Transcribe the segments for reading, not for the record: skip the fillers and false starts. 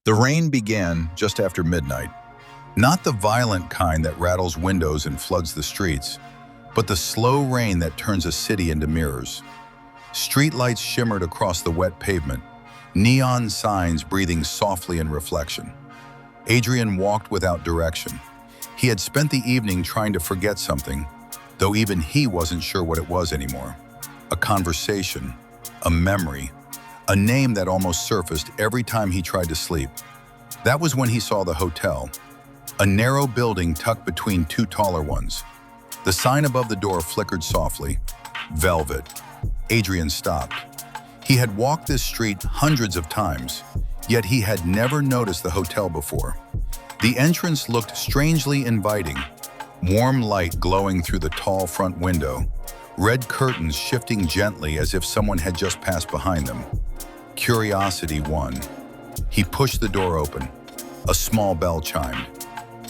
The rain began just after midnight. Not the violent kind that rattles windows and floods the streets, but the slow rain that turns a city into mirrors. Streetlights shimmered across the wet pavement, neon signs breathing softly in reflection. Adrian walked without direction. He had spent the evening trying to forget something, though even he wasn't sure what it was anymore. A conversation, a memory, a name that almost surfaced every time he tried to sleep. That was when he saw the hotel, a narrow building tucked between two taller ones. The sign above the door flickered softly, Velvet. Adrian stopped. He had walked this street hundreds of times, yet he had never noticed the hotel before. The entrance looked strangely inviting, warm light glowing through the tall front window, red curtains shifting gently as if someone had just passed behind them. Curiosity won. He pushed the door open. A small bell chimed.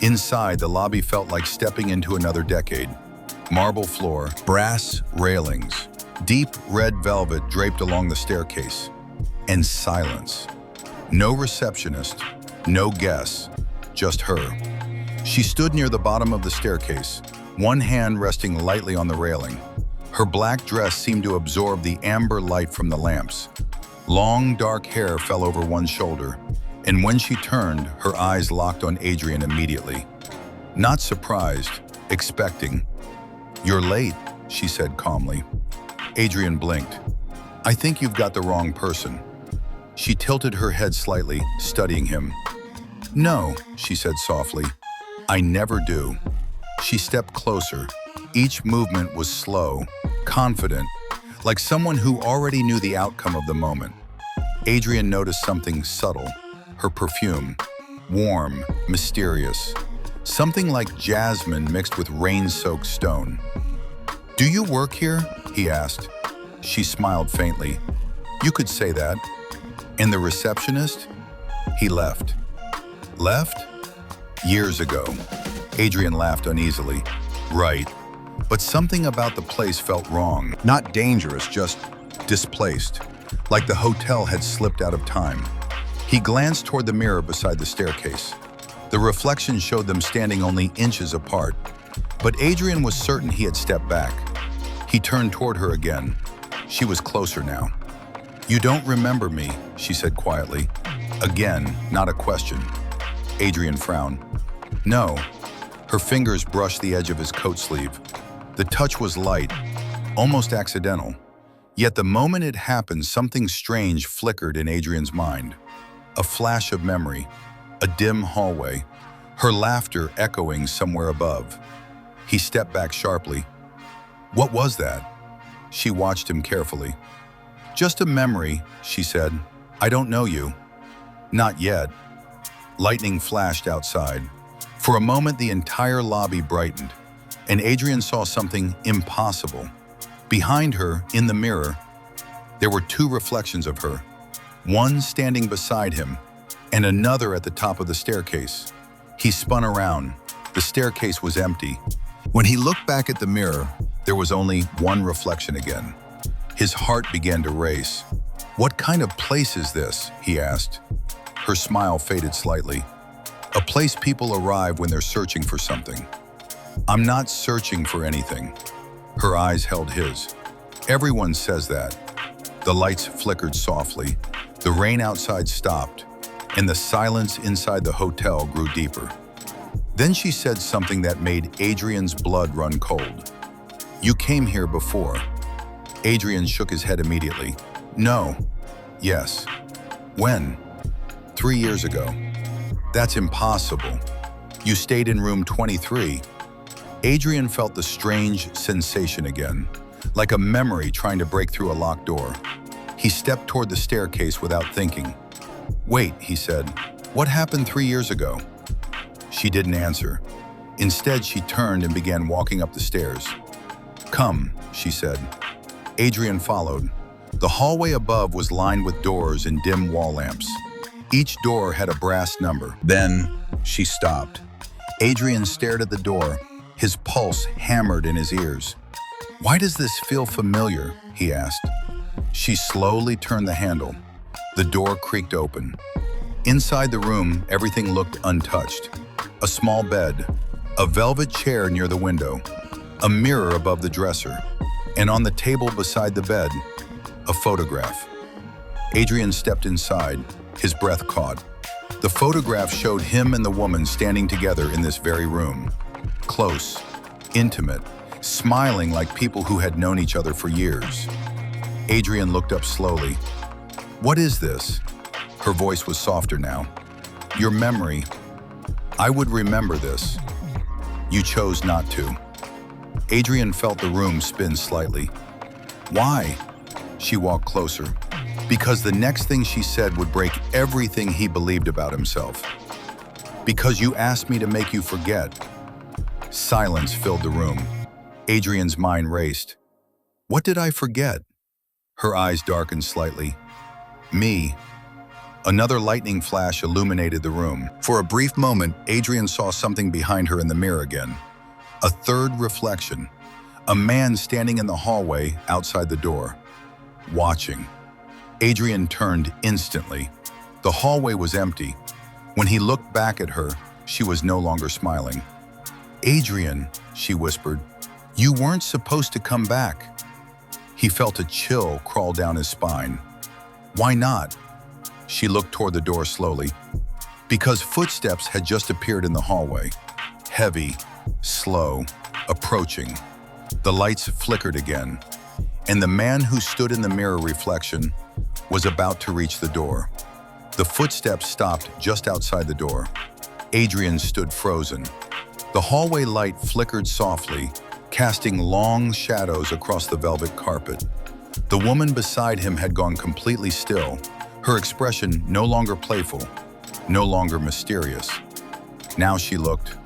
Inside, the lobby felt like stepping into another decade. Marble floor, brass railings, deep red velvet draped along the staircase, and silence. No receptionist, no guests, just her. She stood near the bottom of the staircase, one hand resting lightly on the railing. Her black dress seemed to absorb the amber light from the lamps. Long, dark hair fell over one shoulder, and when she turned, her eyes locked on Adrian immediately. Not surprised, expecting. "You're late," she said calmly. Adrian blinked. "I think you've got the wrong person." She tilted her head slightly, studying him. "No," she said softly. "I never do." She stepped closer. Each movement was slow, confident, like someone who already knew the outcome of the moment. Adrian noticed something subtle, her perfume, warm, mysterious, something like jasmine mixed with rain-soaked stone. "Do you work here?" he asked. She smiled faintly. "You could say that." "And the receptionist?" He left. Left? Years ago. Adrian laughed uneasily. "Right. But something about the place felt wrong. Not dangerous, just displaced. Like the hotel had slipped out of time." He glanced toward the mirror beside the staircase. The reflection showed them standing only inches apart. But Adrian was certain he had stepped back. He turned toward her again. She was closer now. "You don't remember me," she said quietly. Again, not a question. Adrian frowned. "No." Her fingers brushed the edge of his coat sleeve. The touch was light, almost accidental. Yet the moment it happened, something strange flickered in Adrian's mind. A flash of memory, a dim hallway, her laughter echoing somewhere above. He stepped back sharply. "What was that?" She watched him carefully. "Just a memory," she said. "I don't know you." "Not yet." Lightning flashed outside. For a moment, the entire lobby brightened, and Adrian saw something impossible. Behind her, in the mirror, there were two reflections of her, one standing beside him, and another at the top of the staircase. He spun around. The staircase was empty. When he looked back at the mirror, there was only one reflection again. His heart began to race. "What kind of place is this?" he asked. Her smile faded slightly. "A place people arrive when they're searching for something." "I'm not searching for anything." Her eyes held his. "Everyone says that." The lights flickered softly. The rain outside stopped, and the silence inside the hotel grew deeper. Then she said something that made Adrian's blood run cold. "You came here before." Adrian shook his head immediately. "No." "Yes." "When?" 3 years ago." "That's impossible. You stayed in room 23. Adrian felt the strange sensation again, like a memory trying to break through a locked door. He stepped toward the staircase without thinking. "Wait," he said. "What happened 3 years ago?" She didn't answer. Instead, she turned and began walking up the stairs. "Come," she said. Adrian followed. The hallway above was lined with doors and dim wall lamps. Each door had a brass number. Then she stopped. Adrian stared at the door, his pulse hammered in his ears. "Why does this feel familiar?" he asked. She slowly turned the handle. The door creaked open. Inside the room, everything looked untouched. A small bed, a velvet chair near the window, a mirror above the dresser, and on the table beside the bed, a photograph. Adrian stepped inside, his breath caught. The photograph showed him and the woman standing together in this very room. Close, intimate, smiling like people who had known each other for years. Adrian looked up slowly. "What is this?" Her voice was softer now. "Your memory. I would remember this. You chose not to." Adrian felt the room spin slightly. "Why?" She walked closer. "Because the next thing she said would break everything he believed about himself. Because you asked me to make you forget." Silence filled the room. Adrian's mind raced. What did I forget? Her eyes darkened slightly. Me. Another lightning flash illuminated the room. For a brief moment, Adrian saw something behind her in the mirror again. A third reflection. A man standing in the hallway outside the door. Watching. Adrian turned instantly. The hallway was empty. When he looked back at her, she was no longer smiling. "Adrian," she whispered, "you weren't supposed to come back." He felt a chill crawl down his spine. "Why not?" She looked toward the door slowly. Because footsteps had just appeared in the hallway. Heavy, slow, approaching. The lights flickered again, and the man who stood in the mirror reflection was about to reach the door. The footsteps stopped just outside the door. Adrian stood frozen. The hallway light flickered softly, casting long shadows across the velvet carpet. The woman beside him had gone completely still, her expression no longer playful, no longer mysterious. Now she looked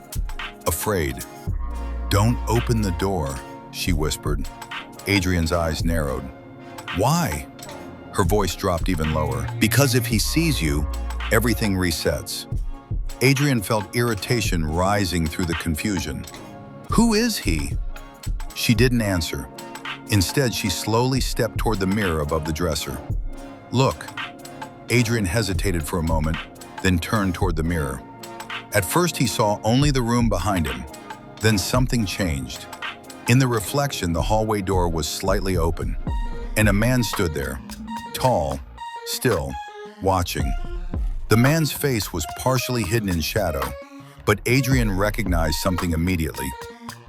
afraid. "Don't open the door," she whispered. Adrian's eyes narrowed. "Why?" Her voice dropped even lower. "Because if he sees you, everything resets." Adrian felt irritation rising through the confusion. "Who is he?" She didn't answer. Instead, she slowly stepped toward the mirror above the dresser. "Look." Adrian hesitated for a moment, then turned toward the mirror. At first, he saw only the room behind him. Then something changed. In the reflection, the hallway door was slightly open, and a man stood there, tall, still, watching. The man's face was partially hidden in shadow, but Adrian recognized something immediately.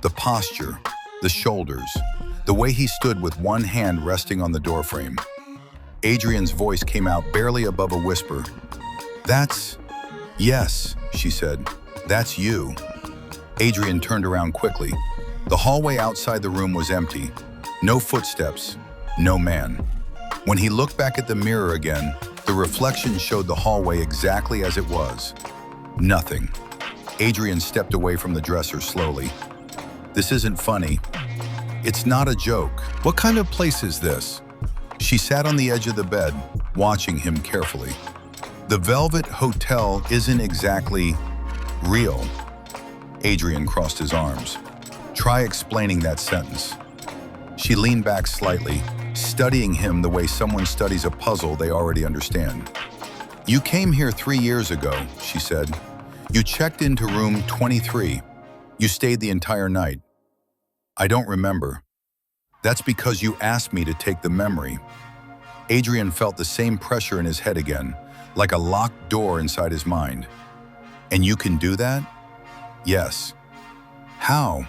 The posture, the shoulders, the way he stood with one hand resting on the doorframe. Adrian's voice came out barely above a whisper. Yes, she said. That's you." Adrian turned around quickly. The hallway outside the room was empty. No footsteps, no man. When he looked back at the mirror again, the reflection showed the hallway exactly as it was. Nothing. Adrian stepped away from the dresser slowly. "This isn't funny. It's not a joke. What kind of place is this?" She sat on the edge of the bed, watching him carefully. "The Velvet Hotel isn't exactly real." Adrian crossed his arms. "Try explaining that sentence." She leaned back slightly, studying him the way someone studies a puzzle they already understand. "You came here 3 years ago," she said. "You checked into room 23. You stayed the entire night." "I don't remember." "That's because you asked me to take the memory." Adrian felt the same pressure in his head again, like a locked door inside his mind. "And you can do that?" "Yes." "How?"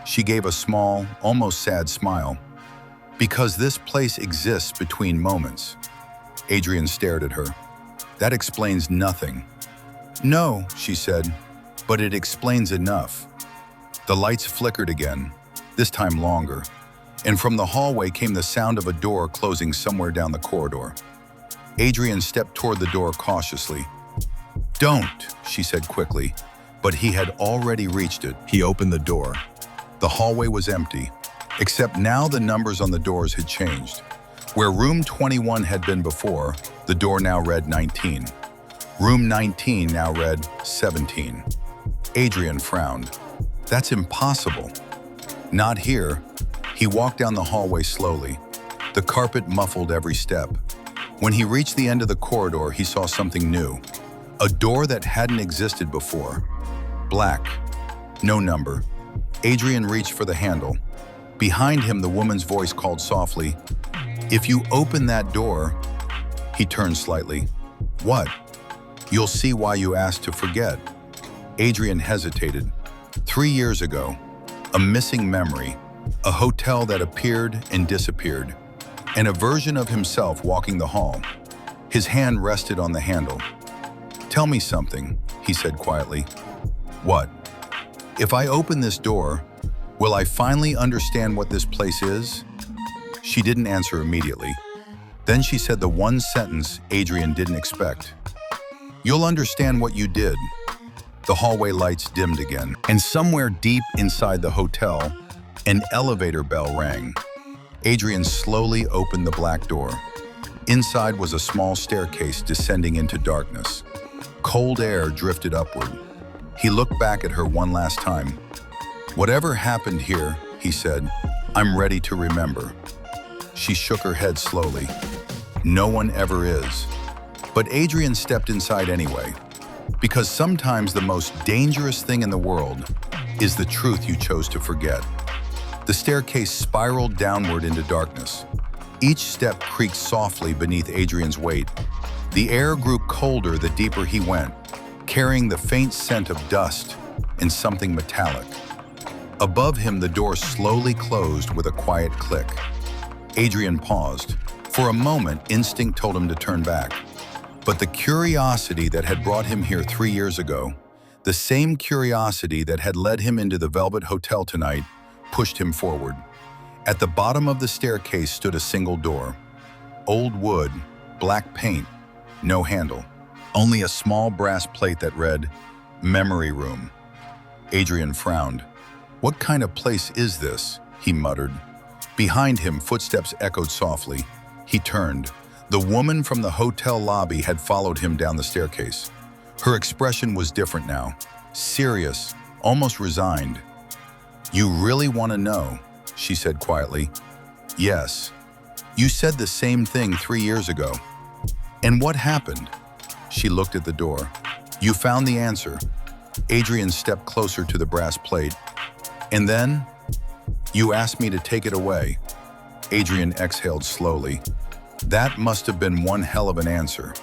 She gave a small, almost sad smile. "Because this place exists between moments." Adrian stared at her. "That explains nothing." "No," she said, "but it explains enough." The lights flickered again, this time longer, and from the hallway came the sound of a door closing somewhere down the corridor. Adrian stepped toward the door cautiously. "Don't," she said quickly, but he had already reached it. He opened the door. The hallway was empty, except now the numbers on the doors had changed. Where room 21 had been before, the door now read 19. Room 19 now read 17. Adrian frowned. "That's impossible." "Not here." He walked down the hallway slowly. The carpet muffled every step. When he reached the end of the corridor, he saw something new. A door that hadn't existed before. Black. No number. Adrian reached for the handle. Behind him, the woman's voice called softly, "If you open that door..." He turned slightly. "What?" "You'll see why you asked to forget." Adrian hesitated. 3 years ago, a missing memory, a hotel that appeared and disappeared, and a version of himself walking the hall. His hand rested on the handle. "Tell me something," he said quietly. "What?" "If I open this door, will I finally understand what this place is?" She didn't answer immediately. Then she said the one sentence Adrian didn't expect. "You'll understand what you did." The hallway lights dimmed again, and somewhere deep inside the hotel, an elevator bell rang. Adrian slowly opened the black door. Inside was a small staircase descending into darkness. Cold air drifted upward. He looked back at her one last time. "Whatever happened here," he said, "I'm ready to remember." She shook her head slowly. "No one ever is." But Adrian stepped inside anyway, because sometimes the most dangerous thing in the world is the truth you chose to forget. The staircase spiraled downward into darkness. Each step creaked softly beneath Adrian's weight. The air grew colder the deeper he went, carrying the faint scent of dust and something metallic. Above him, the door slowly closed with a quiet click. Adrian paused. For a moment, instinct told him to turn back. But the curiosity that had brought him here 3 years ago, the same curiosity that had led him into the Velvet Hotel tonight, pushed him forward. At the bottom of the staircase stood a single door. Old wood, black paint, no handle. Only a small brass plate that read, "Memory Room." Adrian frowned. "What kind of place is this?" he muttered. Behind him, footsteps echoed softly. He turned. The woman from the hotel lobby had followed him down the staircase. Her expression was different now, serious, almost resigned. "You really want to know?" she said quietly. "Yes. You said the same thing 3 years ago." "And what happened?" She looked at the door. "You found the answer." Adrian stepped closer to the brass plate. "And then?" "You asked me to take it away." Adrian exhaled slowly. "That must have been one hell of an answer."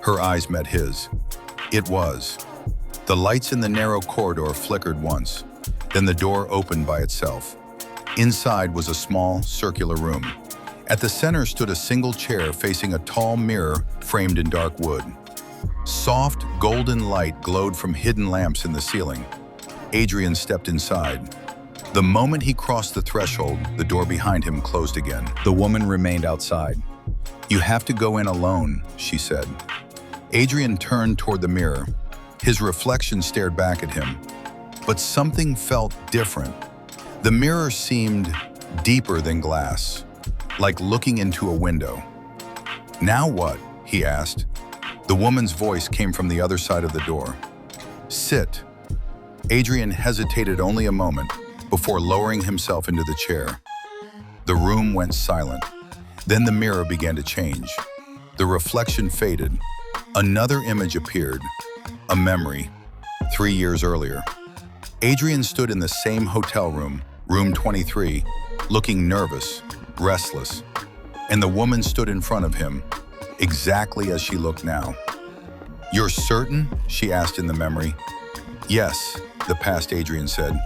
Her eyes met his. It was. The lights in the narrow corridor flickered once. Then the door opened by itself. Inside was a small, circular room. At the center stood a single chair facing a tall mirror framed in dark wood. Soft, golden light glowed from hidden lamps in the ceiling. Adrian stepped inside. The moment he crossed the threshold, the door behind him closed again. The woman remained outside. "You have to go in alone," she said. Adrian turned toward the mirror. His reflection stared back at him. But something felt different. The mirror seemed deeper than glass, like looking into a window. "Now what?" he asked. The woman's voice came from the other side of the door. "Sit." Adrian hesitated only a moment before lowering himself into the chair. The room went silent. Then the mirror began to change. The reflection faded. Another image appeared, a memory, 3 years earlier. Adrian stood in the same hotel room, room 23, looking nervous, restless, and the woman stood in front of him, exactly as she looked now. "You're certain?" she asked in the memory. "Yes," the past Adrian said.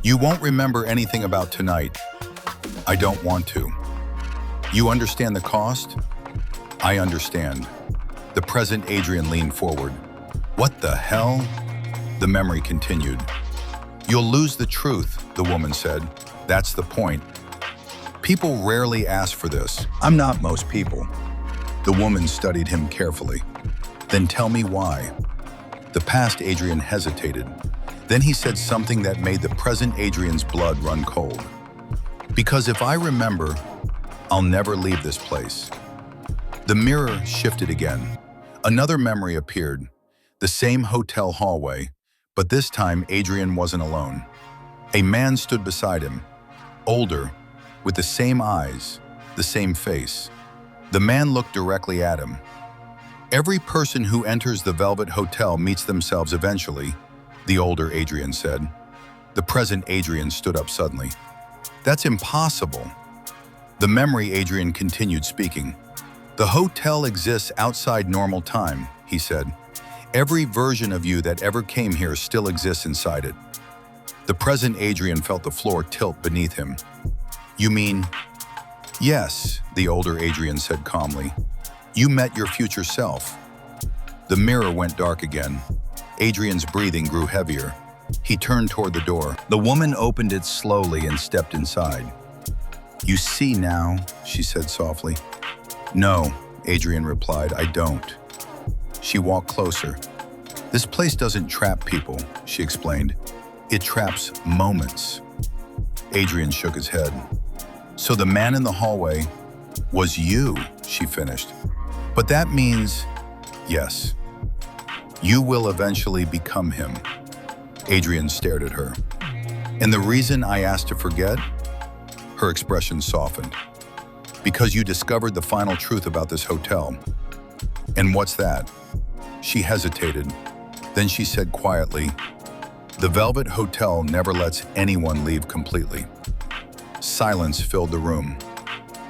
"You won't remember anything about tonight." "I don't want to." "You understand the cost?" "I understand." The present Adrian leaned forward. "What the hell?" The memory continued. "You'll lose the truth," the woman said. "That's the point. People rarely ask for this." "I'm not most people." The woman studied him carefully. "Then tell me why." The past Adrian hesitated. Then he said something that made the present Adrian's blood run cold. "Because if I remember, I'll never leave this place." The mirror shifted again. Another memory appeared. The same hotel hallway, but this time Adrian wasn't alone. A man stood beside him, older, with the same eyes, the same face. The man looked directly at him. Every person who enters the Velvet Hotel meets themselves eventually, the older Adrian said. The present Adrian stood up suddenly. That's impossible. The memory Adrian continued speaking. The hotel exists outside normal time, he said. Every version of you that ever came here still exists inside it. The present Adrian felt the floor tilt beneath him. You mean? Yes, the older Adrian said calmly. You met your future self. The mirror went dark again. Adrian's breathing grew heavier. He turned toward the door. The woman opened it slowly and stepped inside. You see now, she said softly. No, Adrian replied, I don't. She walked closer. This place doesn't trap people, she explained. It traps moments. Adrian shook his head. So the man in the hallway was you, she finished. But that means, yes, you will eventually become him. Adrian stared at her. And the reason I asked to forget? Her expression softened. Because you discovered the final truth about this hotel. And what's that? She hesitated. Then she said quietly, the Velvet Hotel never lets anyone leave completely. Silence filled the room.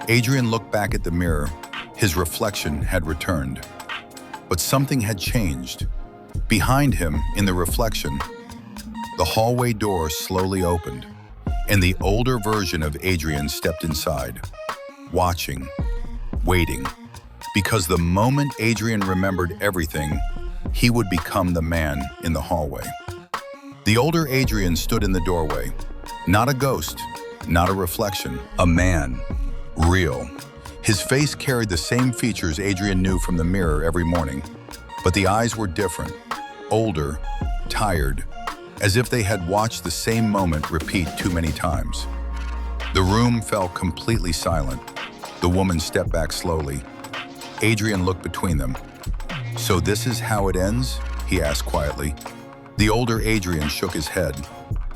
Adrian looked back at the mirror. His reflection had returned. But something had changed. Behind him, in the reflection, the hallway door slowly opened, and the older version of Adrian stepped inside, watching, waiting, because the moment Adrian remembered everything, he would become the man in the hallway. The older Adrian stood in the doorway, not a ghost, not a reflection, a man, real. His face carried the same features Adrian knew from the mirror every morning, but the eyes were different, older, tired, as if they had watched the same moment repeat too many times. The room fell completely silent. The woman stepped back slowly. Adrian looked between them. So this is how it ends? He asked quietly. The older Adrian shook his head.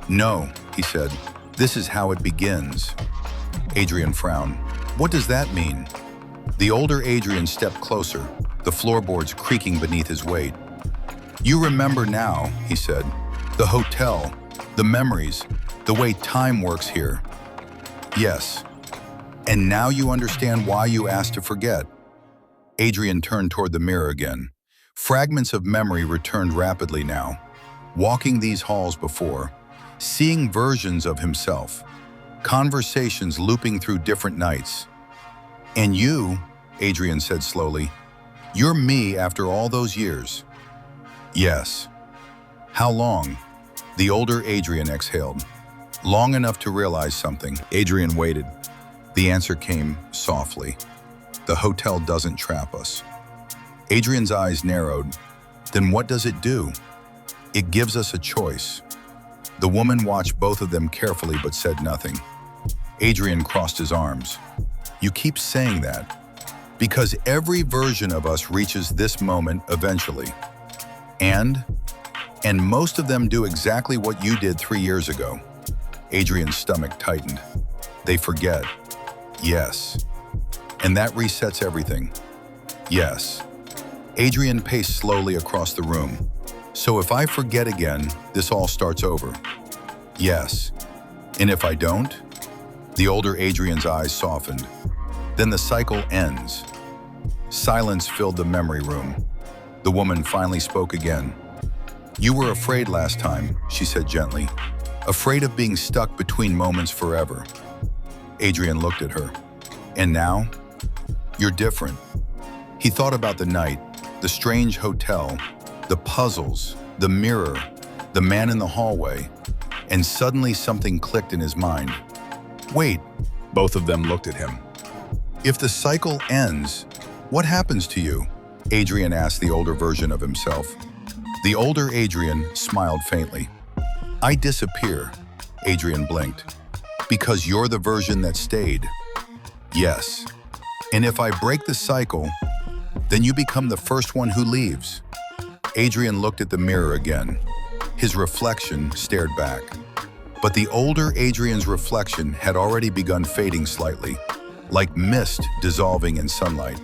No, he said, this is how it begins. Adrian frowned. What does that mean? The older Adrian stepped closer, the floorboards creaking beneath his weight. You remember now, he said. The hotel, the memories, the way time works here. Yes. And now you understand why you asked to forget. Adrian turned toward the mirror again. Fragments of memory returned rapidly now, walking these halls before, seeing versions of himself, conversations looping through different nights. And you, Adrian said slowly, you're me after all those years. Yes. How long? The older Adrian exhaled. Long enough to realize something. Adrian waited. The answer came softly. The hotel doesn't trap us. Adrian's eyes narrowed. Then what does it do? It gives us a choice. The woman watched both of them carefully but said nothing. Adrian crossed his arms. You keep saying that because every version of us reaches this moment eventually. And most of them do exactly what you did 3 years ago. Adrian's stomach tightened. They forget. Yes. And that resets everything. Yes. Adrian paced slowly across the room. So if I forget again, this all starts over. Yes. And if I don't? The older Adrian's eyes softened. Then the cycle ends. Silence filled the memory room. The woman finally spoke again. You were afraid last time, she said gently. Afraid of being stuck between moments forever. Adrian looked at her. And now? You're different. He thought about the night, the strange hotel, the puzzles, the mirror, the man in the hallway, and suddenly something clicked in his mind. Wait, both of them looked at him. If the cycle ends, what happens to you? Adrian asked the older version of himself. The older Adrian smiled faintly. I disappear, Adrian blinked. Because you're the version that stayed. Yes. And if I break the cycle, then you become the first one who leaves. Adrian looked at the mirror again. His reflection stared back. But the older Adrian's reflection had already begun fading slightly, like mist dissolving in sunlight.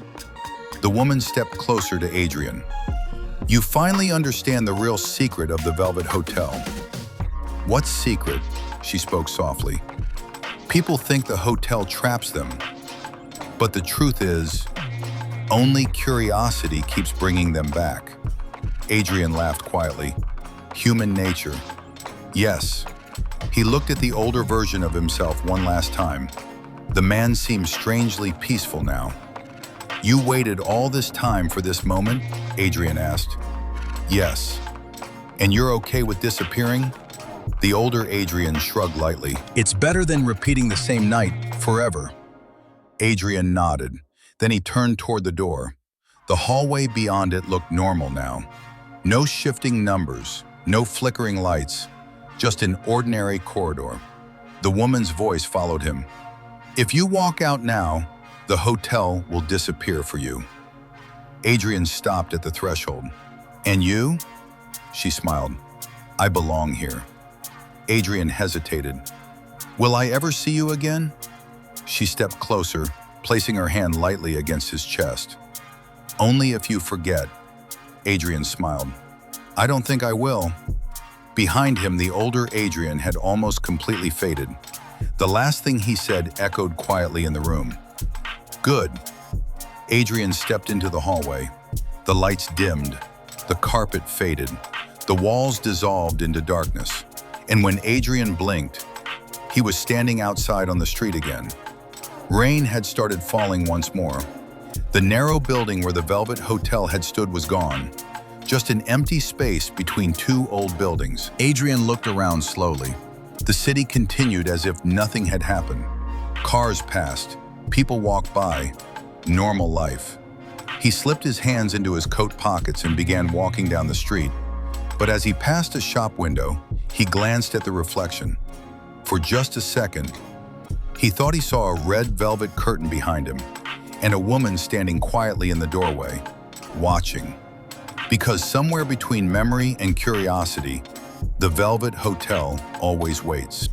The woman stepped closer to Adrian. "You finally understand the real secret of the Velvet Hotel." "What secret?" she spoke softly. "People think the hotel traps them. But the truth is, only curiosity keeps bringing them back." Adrian laughed quietly. Human nature. Yes. He looked at the older version of himself one last time. The man seemed strangely peaceful now. "You waited all this time for this moment?" Adrian asked. "Yes. And you're okay with disappearing?" The older Adrian shrugged lightly. "It's better than repeating the same night forever." Adrian nodded. Then he turned toward the door. The hallway beyond it looked normal now. No shifting numbers, no flickering lights, just an ordinary corridor. The woman's voice followed him. "If you walk out now, the hotel will disappear for you." Adrian stopped at the threshold. "And you?" She smiled. "I belong here." Adrian hesitated. "Will I ever see you again?" She stepped closer, placing her hand lightly against his chest. "Only if you forget." Adrian smiled. "I don't think I will." Behind him, the older Adrian had almost completely faded. The last thing he said echoed quietly in the room. "Good." Adrian stepped into the hallway. The lights dimmed. The carpet faded. The walls dissolved into darkness. And when Adrian blinked, he was standing outside on the street again. Rain had started falling once more. The narrow building where the Velvet Hotel had stood was gone. Just an empty space between two old buildings. Adrian looked around slowly. The city continued as if nothing had happened. Cars passed. People walked by. Normal life. He slipped his hands into his coat pockets and began walking down the street. But as he passed a shop window, he glanced at the reflection. For just a second, he thought he saw a red velvet curtain behind him and a woman standing quietly in the doorway, watching. Because somewhere between memory and curiosity, the Velvet Hotel always waits.